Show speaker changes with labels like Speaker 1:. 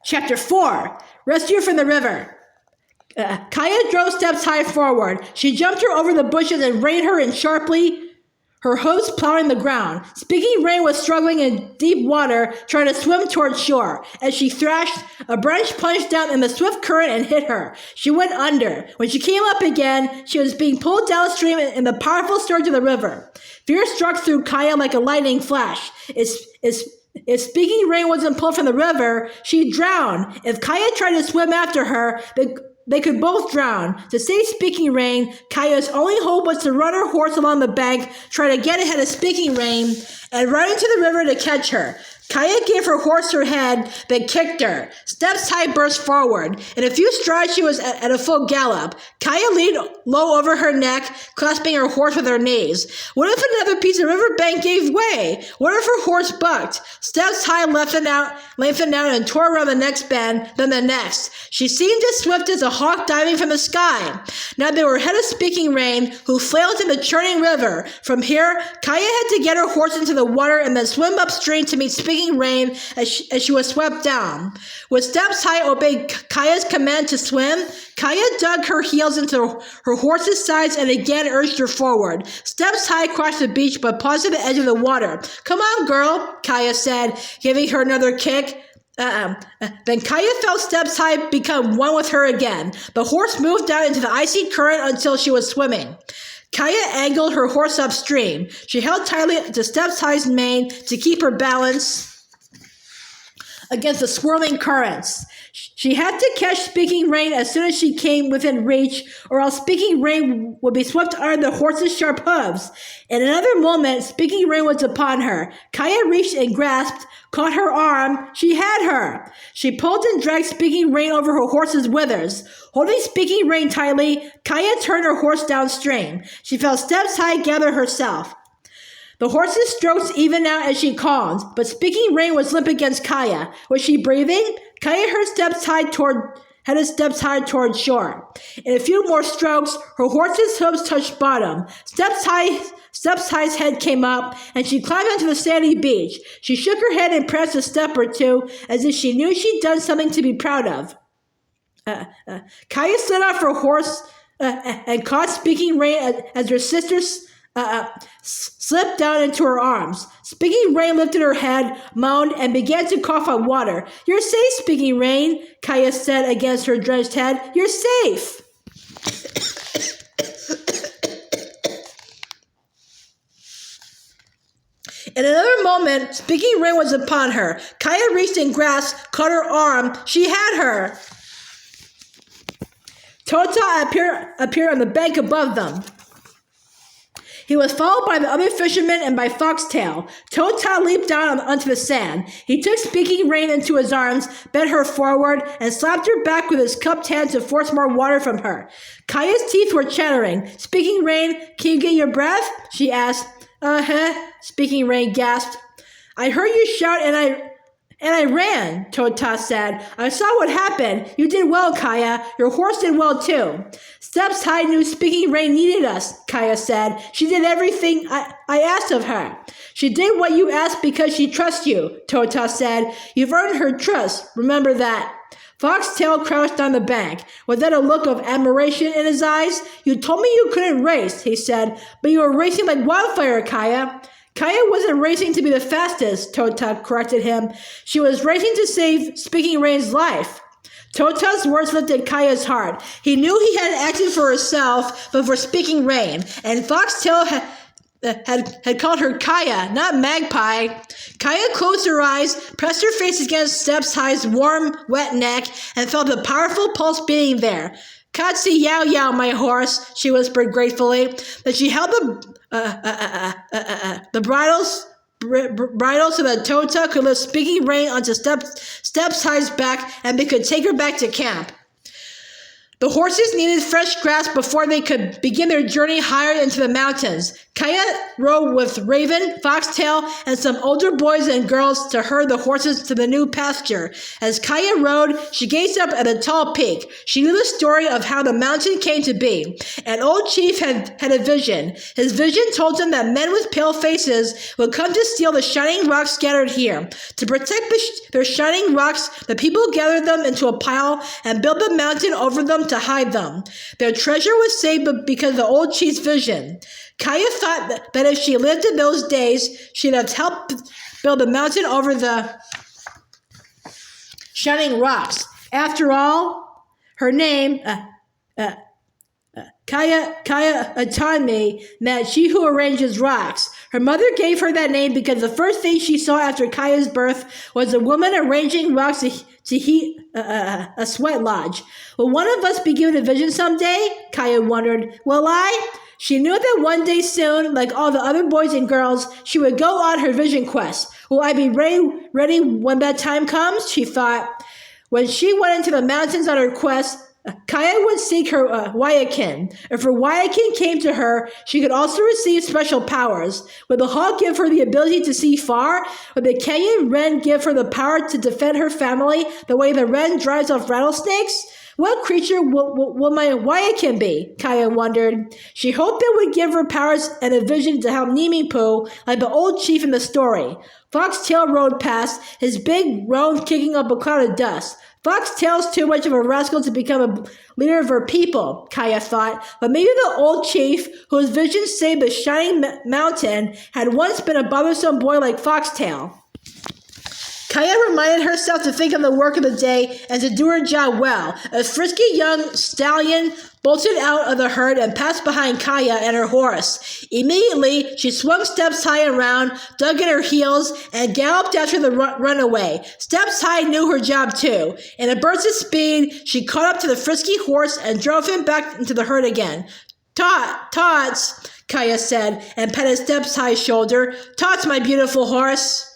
Speaker 1: Chapter 4. Rescue from the River. Kaya drove Steps High forward. She jumped her over the bushes and reined her in sharply, her hooves plowing the ground. Speaking Rain was struggling in deep water, trying to swim towards shore. As she thrashed, a branch plunged down in the swift current and hit her. She went under. When she came up again, she was being pulled downstream in the powerful surge of the river. Fear struck through Kaya like a lightning flash. If Speaking Rain wasn't pulled from the river, she'd drown. If Kaya tried to swim after her, they could both drown. To save Speaking Rain, Kaya's only hope was to run her horse along the bank, try to get ahead of Speaking Rain, and run into the river to catch her. Kaya gave her horse her head, then kicked her. Steps High burst forward. In a few strides, she was at a full gallop. Kaya leaned low over her neck, clasping her horse with her knees. What if another piece of riverbank gave way? What if her horse bucked? Steps High lengthened out and tore around the next bend, then the next. She seemed as swift as a hawk diving from the sky. Now they were ahead of Speaking Rain, who flailed in the churning river. From here, Kaya had to get her horse into the water and then swim upstream to meet Speaking Rain as she was swept down. With Steps High obeyed Kaya's command to swim, Kaya dug her heels into her horse's sides and again urged her forward. Steps High crossed the beach but paused at the edge of the water. "Come on, girl," Kaya said, giving her another kick. Then Kaya felt Steps High become one with her again. The horse moved out into the icy current until she was swimming. Kaya angled her horse upstream. She held tightly to Steps High's mane to keep her balance against the swirling currents. She had to catch Speaking Rain as soon as she came within reach, or else Speaking Rain would be swept under the horse's sharp hooves. In another moment, Speaking Rain was upon her. Kaya reached and grasped, caught her arm. She had her. She pulled and dragged Speaking Rain over her horse's withers. Holding Speaking Rain tightly, Kaya turned her horse downstream. She felt Steps High gather herself. The horse's strokes evened out as she calmed, but Speaking Rain was limp against Kaya. Was she breathing? Kaya headed Steps High toward shore. In a few more strokes, her horse's hooves touched bottom. Steps High's head came up, and she climbed onto the sandy beach. She shook her head and pranced a step or two, as if she knew she'd done something to be proud of. Kaya slid off her horse and caught Speaking Rain as her sisters slipped down into her arms. Speaking Rain lifted her head, moaned, and began to cough on water. "You're safe, Speaking Rain," Kaya said against her drenched head. "You're safe." In another moment, Speaking Rain was upon her. Kaya reached and grasped, caught her arm. She had her. Tota appeared on the bank above them. He was followed by the other fishermen and by Foxtail. Tota leaped down onto the sand. He took Speaking Rain into his arms, bent her forward, and slapped her back with his cupped hand to force more water from her. Kaya's teeth were chattering. "Speaking Rain, can you get your breath?" she asked. Speaking Rain gasped. "I heard you shout and I ran," Tota said. "I saw what happened. You did well, Kaya. Your horse did well, too." "Steps High knew Speaking Rain needed us," Kaya said. "She did everything I asked of her." "She did what you asked because she trusts you," Tota said. "You've earned her trust. Remember that." Foxtail crouched on the bank. Was that a look of admiration in his eyes? "You told me you couldn't race," he said, "but you were racing like wildfire, Kaya." Kaya wasn't racing to be the fastest, Tota corrected him. She was racing to save Speaking Rain's life. Tota's words lifted Kaya's heart. He knew he hadn't acted for herself, but for Speaking Rain, and Foxtail had called her Kaya, not Magpie. Kaya closed her eyes, pressed her face against Steps High's warm, wet neck, and felt a powerful pulse beating there. "Katsi yow yow, my horse," she whispered gratefully. Then she held the bridle so that Tota could lift Speaking Rain onto Steps High's back and they could take her back to camp. The horses needed fresh grass before they could begin their journey higher into the mountains. Kaya rode with Raven, Foxtail, and some older boys and girls to herd the horses to the new pasture. As Kaya rode, she gazed up at a tall peak. She knew the story of how the mountain came to be. An old chief had a vision. His vision told him that men with pale faces would come to steal the shining rocks scattered here. To protect their shining rocks, the people gathered them into a pile and built the mountain over them to hide them. Their treasure was saved because of the old chief's vision. Kaya thought that if she lived in those days, she'd have helped build the mountain over the shining rocks. After all, her name, Kaya Atanme, meant she who arranges rocks. Her mother gave her that name because the first thing she saw after Kaya's birth was a woman arranging rocks to heat a sweat lodge. Will one of us be given a vision someday? Kaya wondered. Will I? She knew that one day soon, like all the other boys and girls, she would go on her vision quest. Will I be ready when that time comes? She thought. When she went into the mountains on her quest, Kaya would seek her Waiakin. If her Waiakin came to her, she could also receive special powers. Would the hawk give her the ability to see far? Would the Kenyan wren give her the power to defend her family the way the wren drives off rattlesnakes? What creature will my Waiakin be? Kaya wondered. She hoped it would give her powers and a vision to help Nimipu like the old chief in the story. Foxtail rode past, his big roan kicking up a cloud of dust. Foxtail's too much of a rascal to become a leader of her people, Kaya thought, but maybe the old chief, whose vision saved the shining mountain, had once been a bothersome boy like Foxtail. Kaya reminded herself to think of the work of the day and to do her job well. A frisky young stallion bolted out of the herd and passed behind Kaya and her horse. Immediately, she swung Steps High around, dug in her heels, and galloped after the runaway. Steps High knew her job too. In a burst of speed, she caught up to the frisky horse and drove him back into the herd again. Tots, Kaya said, and petted Steps High's shoulder. Tots, my beautiful horse.